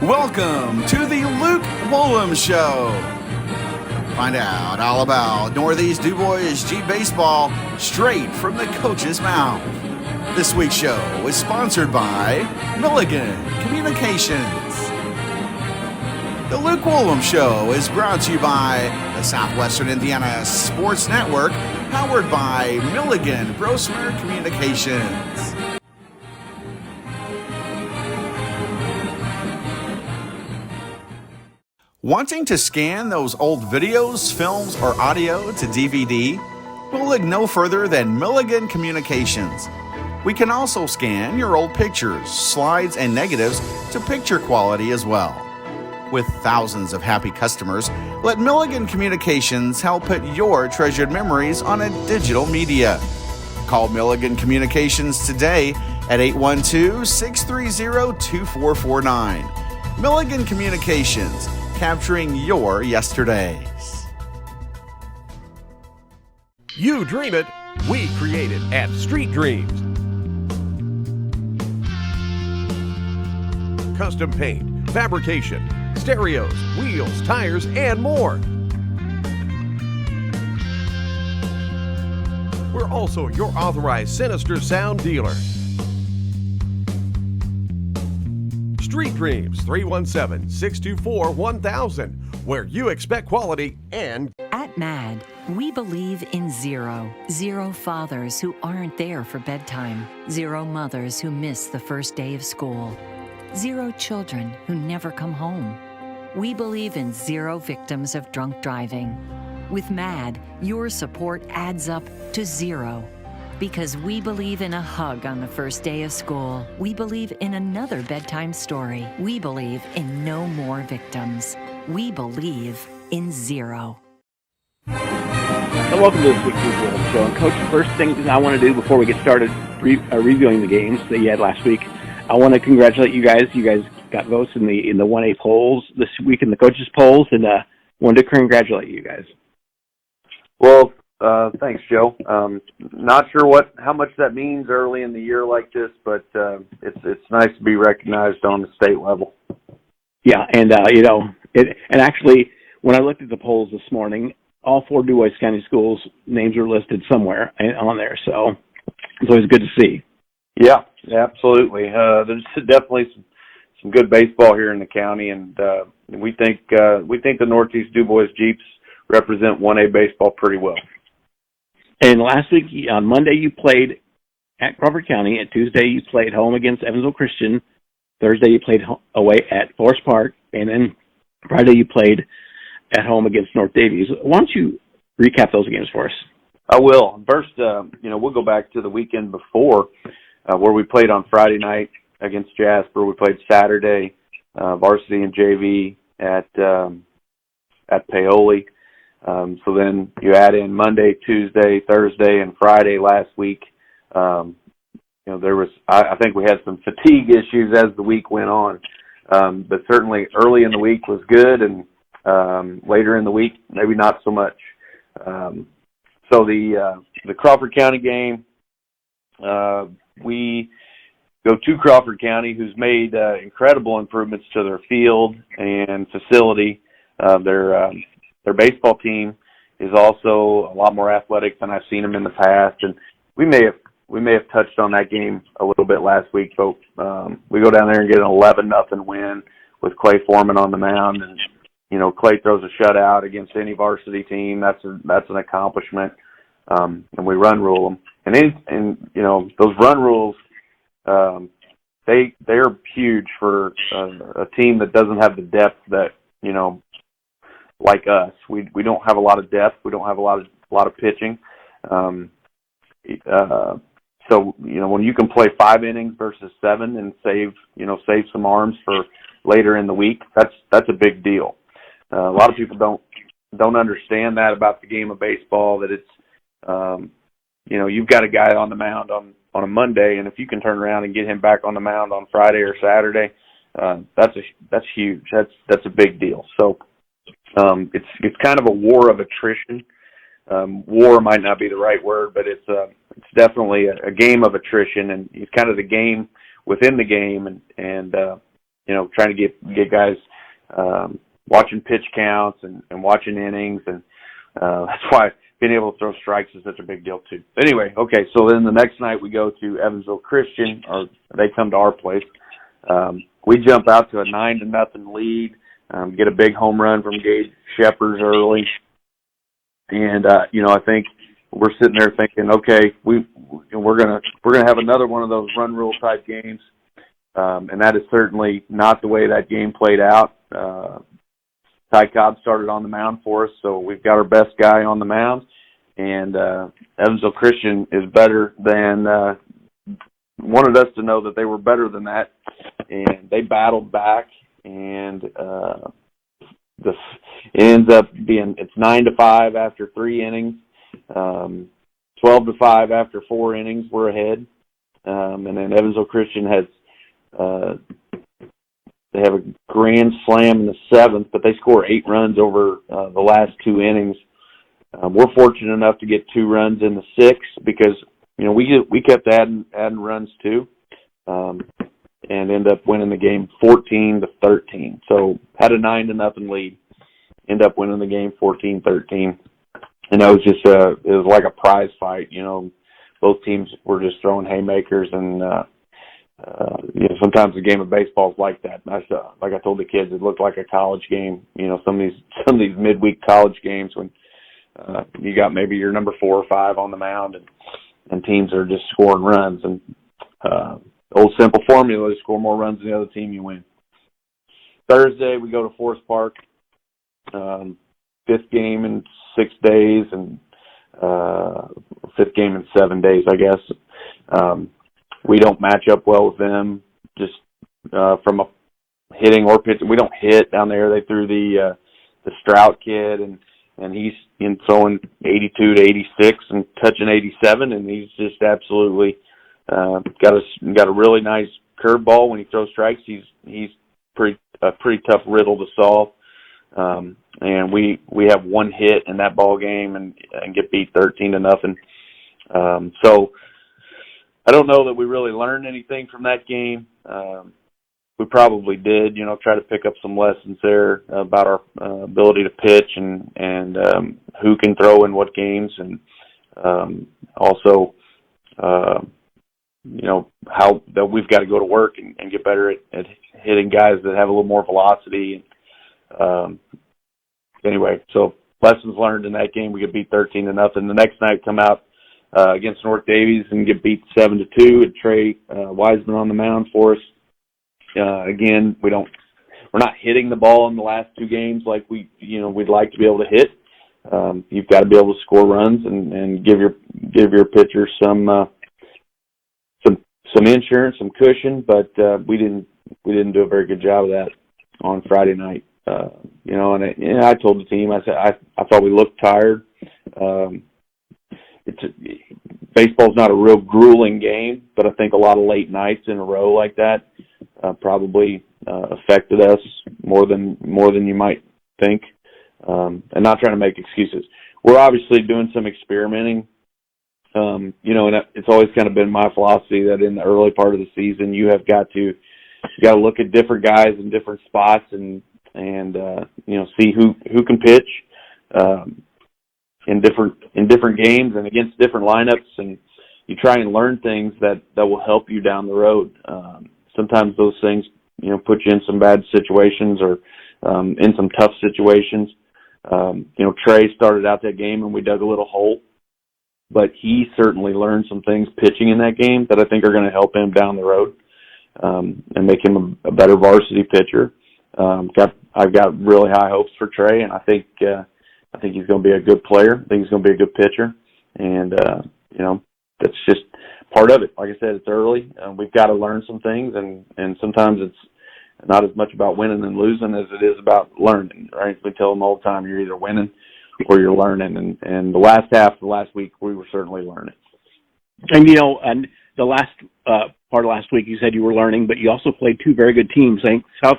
Welcome to the Luke Woolems Show. Find out all about Northeast DuBois Jeep baseball straight from the coach's mouth. This week's show is sponsored by Milligan Communications. The Luke Woolems Show is brought to you by the Southwestern Indiana Sports Network, powered by Milligan Brosmer Communications. Wanting to scan those old videos, films, or audio to DVD? We'll look no further than Milligan Communications. We can also scan your old pictures, slides, and negatives to picture quality as well. With thousands of happy customers, let Milligan Communications help put your treasured memories on a digital media. Call Milligan Communications today at 812-630-2449. Milligan Communications, capturing your yesterdays. You dream it, we create it at Street Dreams. Custom paint, fabrication, stereos, wheels, tires, and more. We're also your authorized Sinister Sound dealer. Street Dreams, 317-624-1000, where you expect quality and... At MAD, we believe in zero. Zero fathers who aren't there for bedtime. Zero mothers who miss the first day of school. Zero children who never come home. We believe in zero victims of drunk driving. With MAD, your support adds up to zero. Because we believe in a hug on the first day of school. We believe in another bedtime story. We believe in no more victims. We believe in zero. And welcome to this week's Woolems Show. And Coach, the first thing I want to do before we get started reviewing the games that you had last week, I want to congratulate you guys. You guys got votes in the 1A polls this week, in the coaches polls, and wanted to congratulate you guys. Well, thanks, Joe. Not sure how much that means early in the year like this, but it's nice to be recognized on the state level. Yeah, and and actually, when I looked at the polls this morning, all 4 DuBois County schools names are listed somewhere on there, so it's always good to see. Yeah, absolutely. There's definitely some good baseball here in the county, and we think the Northeast DuBois Jeeps represent 1A baseball pretty well. And last week, on Monday, you played at Crawford County. And Tuesday, you played home against Evansville Christian. Thursday, you played away at Forest Park. And then Friday, you played at home against North Davies. Why don't you recap those games for us? I will. First, we'll go back to the weekend before where we played on Friday night against Jasper. We played Saturday, varsity and JV at Paoli. So then you add in Monday, Tuesday, Thursday, and Friday last week. There was, I think we had some fatigue issues as the week went on. But certainly early in the week was good, and later in the week, maybe not so much. So the Crawford County game, we go to Crawford County, who's made incredible improvements to their field and facility. Their baseball team is also a lot more athletic than I've seen them in the past, and we may have touched on that game a little bit last week, but we go down there and get an 11-0 win with Clay Foreman on the mound, and Clay throws a shutout against any varsity team. That's an accomplishment, and we run rule them. And those run rules, they're huge for a team that doesn't have the depth that like us. We don't have a lot of depth. We don't have a lot of pitching. So when you can play 5 innings versus 7 and save some arms for later in the week, that's a big deal. A lot of people don't understand that about the game of baseball, that it's you've got a guy on the mound on a Monday, and if you can turn around and get him back on the mound on Friday or Saturday, that's huge. That's a big deal. So it's kind of a war of attrition. War might not be the right word, but it's definitely a game of attrition, and it's kind of the game within the game, and trying to get guys watching pitch counts and watching innings, and that's why being able to throw strikes is such a big deal too. Anyway, okay, so then the next night we go to Evansville Christian, or they come to our place. We jump out to a 9-0 lead, get a big home run from Gage Shepard early, and I think we're sitting there thinking, okay, we're gonna have another one of those run rule type games, and that is certainly not the way that game played out. Ty Cobb started on the mound for us, so we've got our best guy on the mound, and Evansville Christian is better than wanted us to know that they were better than that, and they battled back, and it ends up being it's 9-5 after 3 innings, 12-5 after 4 innings. We're ahead, and then Evansville Christian has. They have a grand slam in the 7th, but they score 8 runs over the last 2 innings. We're fortunate enough to get 2 runs in the 6th because we kept adding runs too, and end up winning the game 14-13. So had a 9-0 lead, end up winning the game 14-13, and that was just it was like a prize fight. Both teams were just throwing haymakers and. Sometimes a game of baseball is like that. Like I told the kids, it looked like a college game. Some of these midweek college games when you got maybe your number 4 or 5 on the mound, and teams are just scoring runs. And old simple formula: you score more runs than the other team, you win. Thursday we go to Forest Park, 5th game in 6 days, and 5th game in 7 days, I guess. We don't match up well with them, just from a hitting or pitching. We don't hit down there. They threw the Strout kid, and he's throwing 82 to 86 and touching 87, and he's just absolutely got a really nice curveball when he throws strikes. He's a pretty tough riddle to solve, and we have 1 hit in that ball game and get beat 13-0. So. I don't know that we really learned anything from that game. We probably did, try to pick up some lessons there about our ability to pitch and who can throw in what games, and also, how that we've got to go to work and get better at hitting guys that have a little more velocity. Anyway, so lessons learned in that game. We get beat 13-0. The next night, come out against North Davies and get beat 7-2, and Trey Wiseman on the mound for us. Again, we're not hitting the ball in the last 2 games like we'd like to be able to hit. You've got to be able to score runs and give your pitcher some insurance, some cushion, but we didn't do a very good job of that on Friday night. And I told the team, I said I thought we looked tired. Baseball's not a real grueling game, but I think a lot of late nights in a row like that probably affected us more than you might think. And not trying to make excuses. We're obviously doing some experimenting. And it's always kind of been my philosophy that in the early part of the season you got to look at different guys in different spots and see who can pitch. In different games and against different lineups, and you try and learn things that will help you down the road. Sometimes those things, put you in some bad situations or in some tough situations. Trey started out that game and we dug a little hole, but he certainly learned some things pitching in that game that I think are going to help him down the road and make him a better varsity pitcher. I've got really high hopes for Trey, and I think he's going to be a good player. I think he's going to be a good pitcher. And, that's just part of it. Like I said, it's early. We've got to learn some things, and sometimes it's not as much about winning and losing as it is about learning, right? We tell them all the time, you're either winning or you're learning. And the last half of last week, we were certainly learning. And, and the last part of last week, you said you were learning, but you also played 2 very good teams. I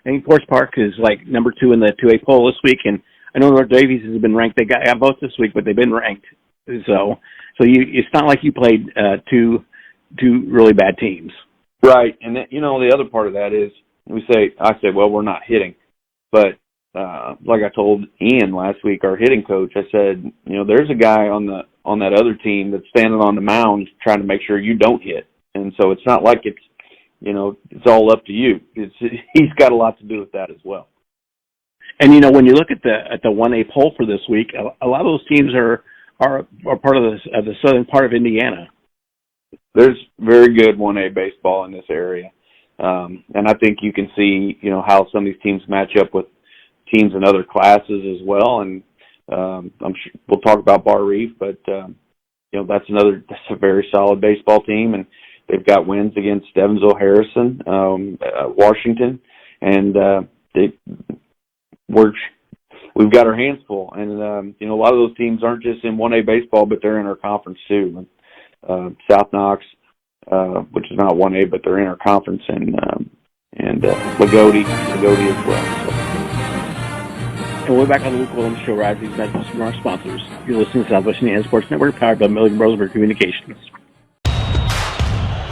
think Forest Park is like number 2 in the 2A poll this week, and I know North Davies has been ranked. They got both this week, but they've been ranked. So it's not like you played 2 really bad teams. Right. And, the other part of that is, I say, well, we're not hitting. But like I told Ian last week, our hitting coach, I said, there's a guy on that other team that's standing on the mound trying to make sure you don't hit. And so it's not like it's all up to you. He's got a lot to do with that as well. And when you look at the 1A poll for this week, a lot of those teams are part of the southern part of Indiana. There's very good 1A baseball in this area, and I think you can see how some of these teams match up with teams in other classes as well. And I'm sure we'll talk about Bar Reef, but that's a very solid baseball team, and they've got wins against Evansville, Harrison, Washington, and we've got our hands full. And a lot of those teams aren't just in 1A baseball, but they're in our conference too. South Knox, which is not 1A, but they're in our conference, and Lagodi as well. So. And we're back on the Luke Woolems Show right after these messages from our sponsors. You're listening to Southwest Indiana Sports Network, powered by Milligan Rosenberg Communications.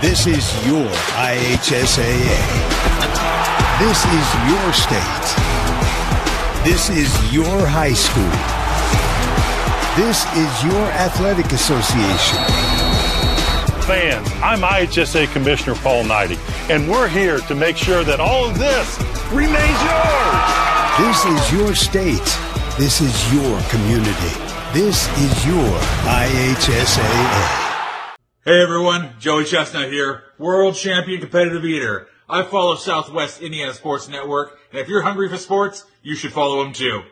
This is your IHSAA. This is your state. This is your high school. This is your athletic association. Fans, I'm IHSA Commissioner Paul Knighty, and we're here to make sure that all of this remains yours. This is your state. This is your community. This is your IHSAA. Hey everyone, Joey Chestnut here, world champion competitive eater. I follow Southwest Indiana Sports Network, and if you're hungry for sports, you should follow them too.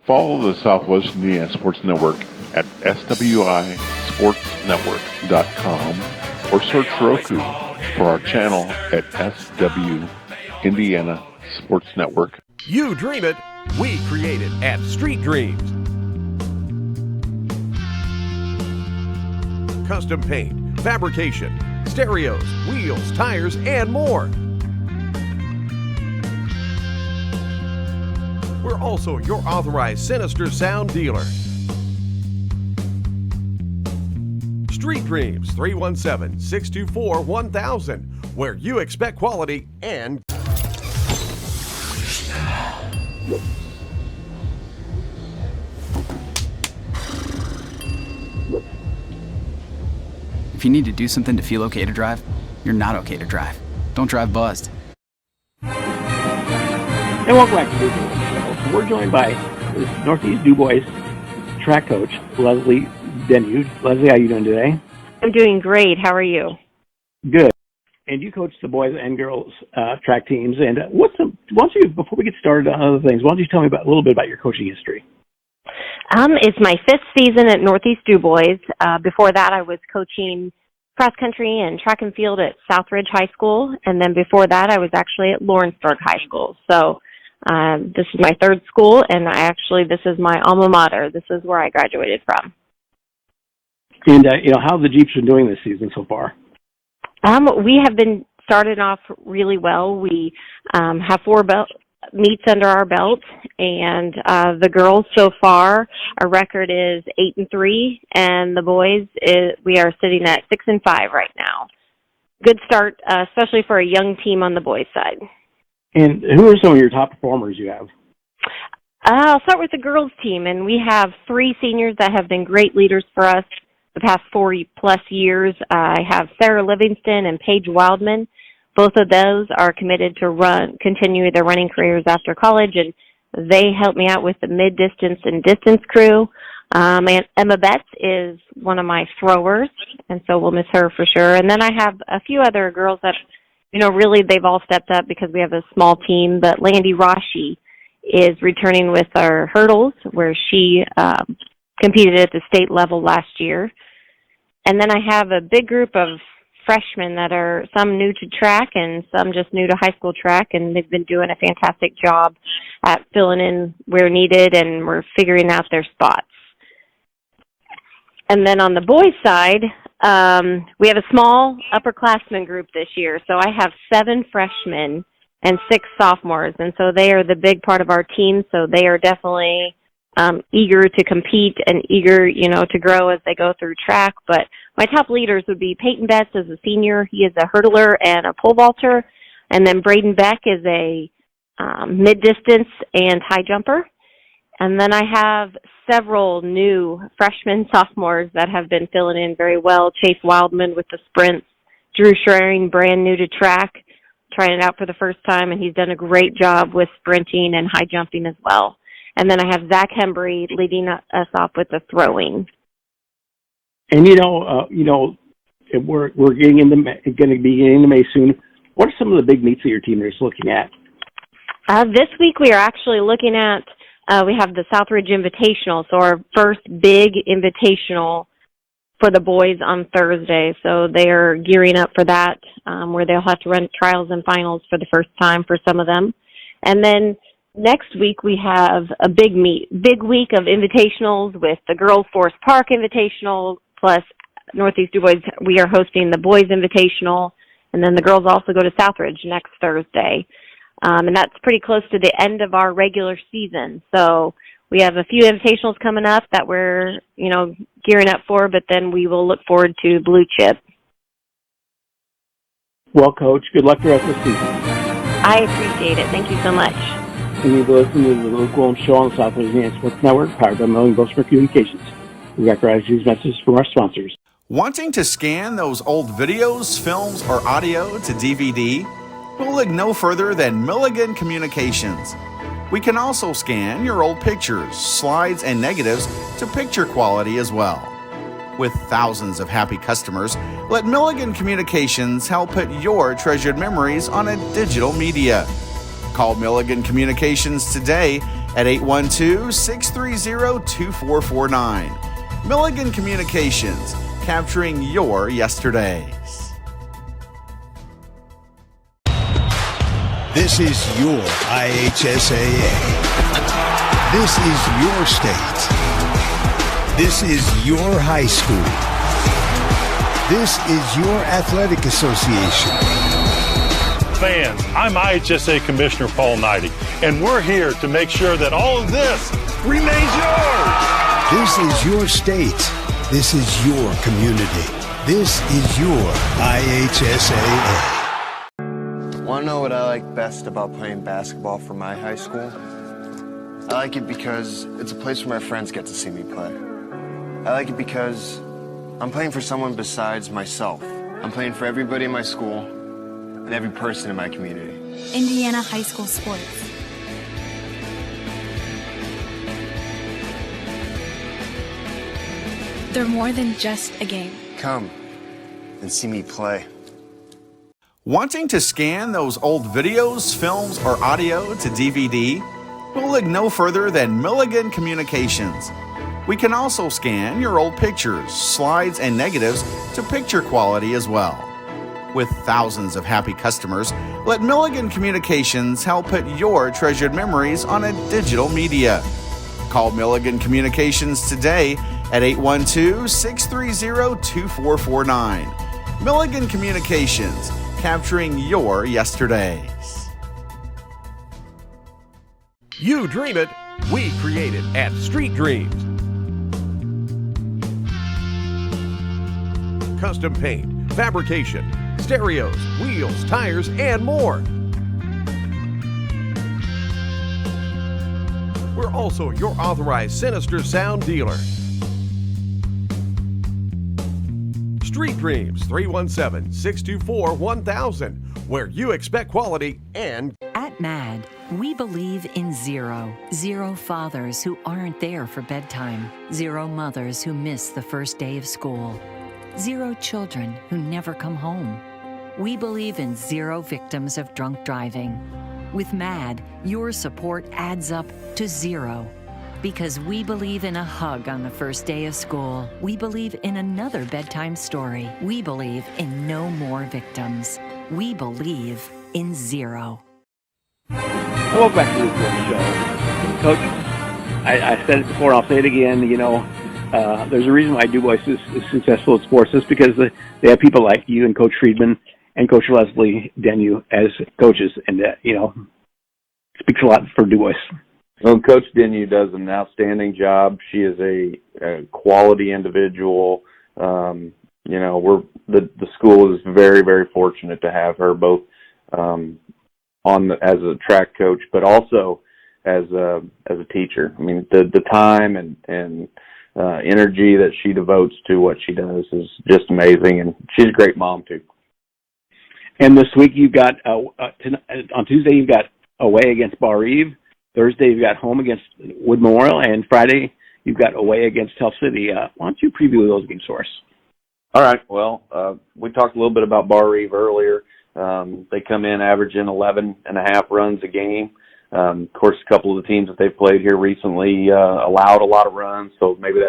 Follow the Southwest Indiana Sports Network at swisportsnetwork.com or search Roku for our channel at SW Indiana Sports Network. You dream it, we create it at Street Dreams. Custom paint, fabrication, stereos, wheels, tires, and more. We're also your authorized Sinister Sound dealer. Street Dreams, 317-624-1000, where you expect quality and... If you need to do something to feel okay to drive, you're not okay to drive. Don't drive buzzed. And welcome back to the Show. So we're joined by Northeast DuBois track coach, Leslie Denude. Leslie, how are you doing today? I'm doing great. How are you? Good. And you coach the boys and girls track teams. And why don't you, before we get started on other things, why don't you tell me a little bit about your coaching history? It's my 5th season at Northeast DuBois. Before that, I was coaching cross country and track and field at Southridge High School. And then before that, I was actually at Lawrenceburg High School. So this is my 3rd school, and this is my alma mater. This is where I graduated from. And, how have the Jeeps been doing this season so far? We have been started off really well. We have 4 meets under our belt, and the girls so far, our record is 8-3, and the boys we are sitting at 6-5 right now. Good start, especially for a young team on the boys' side. And who are some of your top performers you have? I'll start with the girls' team, and we have 3 seniors that have been great leaders for us the past 40-plus years. I have Sarah Livingston and Paige Wildman. Both of those are committed to continue their running careers after college, and they help me out with the mid-distance and distance crew. And Emma Betts is one of my throwers, and so we'll miss her for sure. And then I have a few other girls that, really they've all stepped up because we have a small team. But Landy Rashi is returning with our hurdles, where she competed at the state level last year. And then I have a big group of freshmen that are some new to track and some just new to high school track, and they've been doing a fantastic job at filling in where needed, and we're figuring out their spots. And then on the boys' side, we have a small upperclassmen group this year. So I have 7 freshmen and 6 sophomores, and so they are the big part of our team. So they are definitely eager to compete and eager, to grow as they go through track. But my top leaders would be Peyton Betts as a senior. He is a hurdler and a pole vaulter. And then Braden Beck is a mid-distance and high jumper. And then I have several new freshmen, sophomores that have been filling in very well. Chase Wildman with the sprints. Drew Schraring, brand new to track, trying it out for the first time, and he's done a great job with sprinting and high jumping as well. And then I have Zach Hembry leading us off with the throwing. And we're going to be getting into May soon. What are some of the big meets that your team is looking at? This week we are actually looking at, we have the Southridge Invitational, so our first big invitational for the boys on Thursday. So they are gearing up for that, where they'll have to run trials and finals for the first time for some of them. And then next week we have a big week of invitationals with the Girls Forest Park Invitational, plus Northeast Du Bois. We are hosting the Boys Invitational, and then the girls also go to Southridge next Thursday. And that's pretty close to the end of our regular season. So we have a few invitationals coming up that we're, gearing up for, but then we will look forward to Blue Chip. Well, Coach, good luck the rest of the season. I appreciate it. Thank you so much. And you've listened to the Luke Woolems Show on the Southwest Indiana Sports Network, powered by Milling Boastmer Communications. We recognize these messages from our sponsors. Wanting to scan those old videos, films, or audio to DVD? We'll look no further than Milligan Communications. We can also scan your old pictures, slides, and negatives to picture quality as well. With thousands of happy customers, let Milligan Communications help put your treasured memories on a digital media. Call Milligan Communications today at 812-630-2449. Milligan Communications, capturing your yesterdays. This is your IHSAA. This is your state. This is your high school. This is your athletic association. Fans, I'm IHSA Commissioner Paul Knighty, and we're here to make sure that all of this remains yours. This is your state. This is your community. This is your IHSAA. Want to know what I like best about playing basketball for my high school? I like it because it's a place where my friends get to see me play. I like it because I'm playing for someone besides myself. I'm playing for everybody in my school and every person in my community. Indiana high school sports. They're more than just a game. Come and see me play. Wanting to scan those old videos, films, or audio to DVD? We'll look no further than Milligan Communications. We can also scan your old pictures, slides, and negatives to picture quality as well. With thousands of happy customers, let Milligan Communications help put your treasured memories on a digital media. Call Milligan Communications today at 812-630-2449. Milligan Communications, capturing your yesterdays. You dream it, we create it at Street Dreams. Custom paint, fabrication, stereos, wheels, tires, and more. We're also your authorized Sinister Sound dealer. Street Dreams, 317-624-1000, where you expect quality and... At MAD, we believe in zero. Zero fathers who aren't there for bedtime. Zero mothers who miss the first day of school. Zero children who never come home. We believe in zero victims of drunk driving. With MAD, your support adds up to zero. Because we believe in a hug on the first day of school. We believe in another bedtime story. We believe in no more victims. We believe in zero. Welcome back to the Woolems Show. Coach, I said it before and I'll say it again, there's a reason why Du Bois is successful in sports. It's because they have people like you and Coach Friedman and Coach Leslie Denu as coaches, and speaks a lot for Du Bois. Well, Coach Denu does an outstanding job. She is a quality individual. The school is very, very fortunate to have her, both as a track coach, but also as a teacher. I mean, the time and energy that she devotes to what she does is just amazing, and she's a great mom too. And this week you've got on Tuesday you've got away against Bar Eve. Thursday you've got home against Wood Memorial, and Friday you've got away against Tell City. Why don't you preview those games for us? All right. Well, we talked a little bit about Bar Eve earlier. They come in averaging 11.5 runs a game. Of course, a couple of the teams that they've played here recently allowed a lot of runs, so maybe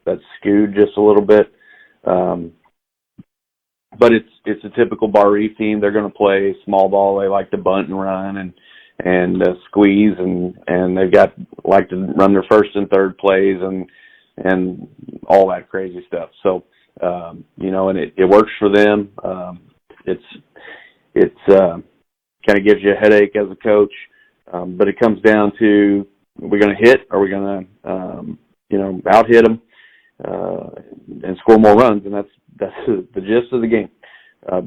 that's skewed just a little bit. But it's a typical Bar Eve team. They're going to play small ball. They like to bunt and run and squeeze, and they've like to run their first and third plays and all that crazy stuff. So and it works for them. It's kind of gives you a headache as a coach, but it comes down to, are we going to hit? Are we going to out-hit them and score more runs? And that's the gist of the game.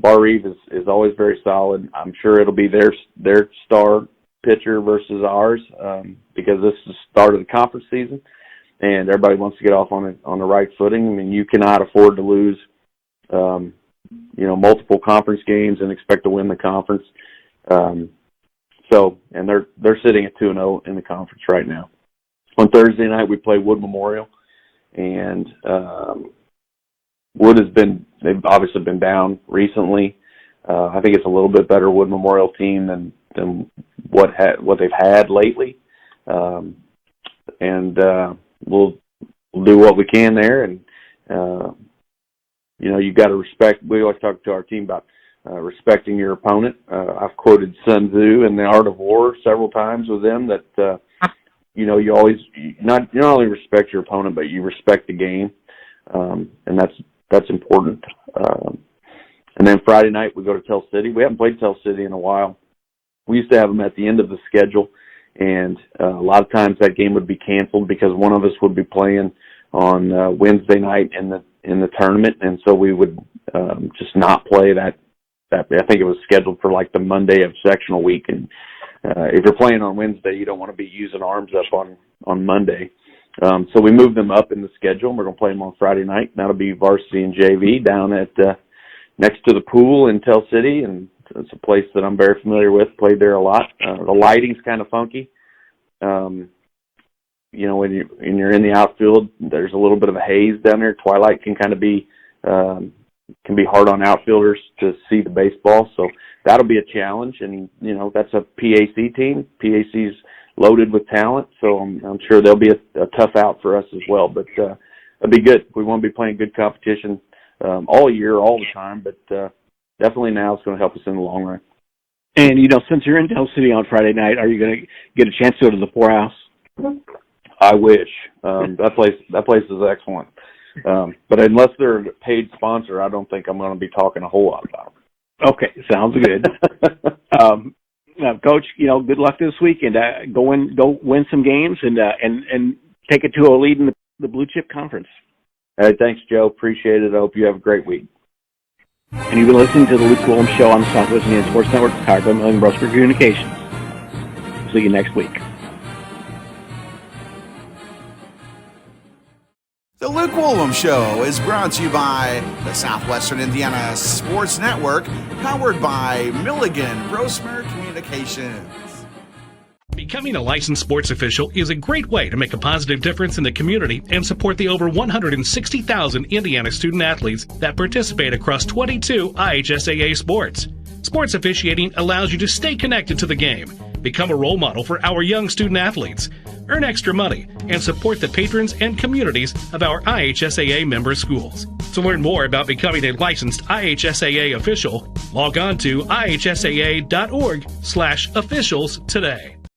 Bar Eve is always very solid. I'm sure it'll be their star pitcher versus ours because this is the start of the conference season, and everybody wants to get off on the right footing. I mean, you cannot afford to lose, multiple conference games and expect to win the conference. And they're sitting at 2-0 in the conference right now. On Thursday night, we play Wood Memorial, and Wood they've obviously been down recently. I think it's a little bit better Wood Memorial team than what they've had lately. We'll do what we can there, and you got to respect. We always talk to our team about respecting your opponent. I've quoted Sun Tzu in The Art of War several times with them that you always not only respect your opponent, but you respect the game, and that's important. And then Friday night we go to Tell City. We haven't played Tell City in a while. We used to have them at the end of the schedule, and a lot of times that game would be canceled because one of us would be playing on Wednesday night in the tournament, and so we would just not play that. I think it was scheduled for like the Monday of sectional week, and if you're playing on Wednesday, you don't want to be using arms up on Monday. So we moved them up in the schedule, and we're going to play them on Friday night. That'll be varsity and JV down at next to the pool in Tell City, and it's a place that I'm very familiar with. Played there a lot. The lighting's kind of funky. When you're in the outfield, there's a little bit of a haze down there. Twilight can kind of be hard on outfielders to see the baseball, so that'll be a challenge. And that's a PAC team. PAC's loaded with talent, so I'm sure they'll be a tough out for us as well. But it'll be good. We want to be playing good competition all year, all the time. But definitely now it's going to help us in the long run. And since you're in Tell City on Friday night, are you going to get a chance to go to the Poorhouse? I wish. That place is excellent. But unless they're a paid sponsor, I don't think I'm going to be talking a whole lot about them. Okay, sounds good. Coach, good luck this week, and go win some games and take it to a lead in the Blue Chip Conference. Hey, thanks, Joe. Appreciate it. I hope you have a great week. And you've been listening to the Luke Woolems Show on the Southwest Indiana Sports Network, powered by Million Brusquer Communications. See you next week. The Luke Woolems Show is brought to you by the Southwestern Indiana Sports Network, powered by Milligan Brosmer Communications. Becoming a licensed sports official is a great way to make a positive difference in the community and support the over 160,000 Indiana student athletes that participate across 22 IHSAA sports. Sports officiating allows you to stay connected to the game, become a role model for our young student athletes, earn extra money, and support the patrons and communities of our IHSAA member schools. To learn more about becoming a licensed IHSAA official, log on to ihsaa.org/officials today.